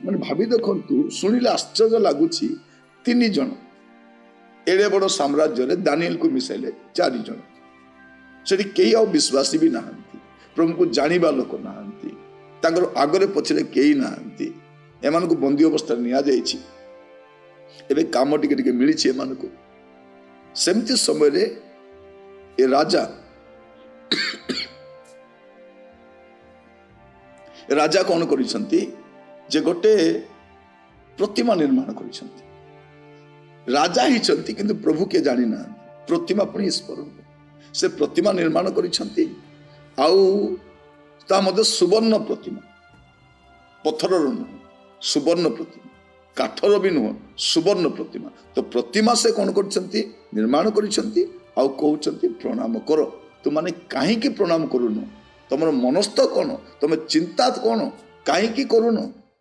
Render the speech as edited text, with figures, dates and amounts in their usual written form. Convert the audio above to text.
ମାନେ ଭାବି ଦେଖନ୍ତୁ, ଶୁଣିଲେ ଆଶ୍ଚର୍ଯ୍ୟ ଲାଗୁଛି। 3 ଜଣ ଏଡ଼େ ବଡ଼ ସାମ୍ରାଜ୍ୟରେ ଦାନିଏଲକୁ ମିଶାଇଲେ 4 ଜଣ। ସେଠି କେହି ଆଉ ବିଶ୍ୱାସୀ ବି ନାହାନ୍ତି, ପ୍ରଭୁଙ୍କୁ ଜାଣିବା ଲୋକ ନାହାନ୍ତି, ତାଙ୍କର ଆଗରେ ପଛରେ କେହି ନାହାନ୍ତି। ଏମାନଙ୍କୁ ବନ୍ଦୀ ଅବସ୍ଥାରେ ନିଆଯାଇଛି। ଏବେ କାମ ଟିକେ ଟିକେ ମିଳିଛି ଏମାନଙ୍କୁ। ସେମିତି ସମୟରେ ଏ ରାଜା କଣ କରିଛନ୍ତି ଯେ ଗୋଟେ ପ୍ରତିମା ନିର୍ମାଣ କରିଛନ୍ତି। ରାଜା ହେଇଛନ୍ତି କିନ୍ତୁ ପ୍ରଭୁ କିଏ ଜାଣିନାହାନ୍ତି, ପ୍ରତିମା ପୁଣି ଈଶ୍ୱରଙ୍କୁ। ସେ ପ୍ରତିମା ନିର୍ମାଣ କରିଛନ୍ତି, ଆଉ ତା ମଧ୍ୟ ସୁବର୍ଣ୍ଣ ପ୍ରତିମା, ପଥରର ନୁହଁ, ସୁବର୍ଣ୍ଣ ପ୍ରତିମା, କାଠର ବି ନୁହଁ, ସୁବର୍ଣ୍ଣ ପ୍ରତିମା। ତ ପ୍ରତିମା ସେ କଣ କରିଛନ୍ତି, ନିର୍ମାଣ କରିଛନ୍ତି, ଆଉ କହୁଛନ୍ତି ପ୍ରଣାମ କର। ତୁମାନେ କାହିଁକି ପ୍ରଣାମ କରୁନ? ତମର ମନସ୍ଥ କଣ? ତମେ ଚିନ୍ତା କଣ? କାହିଁକି କରୁନ?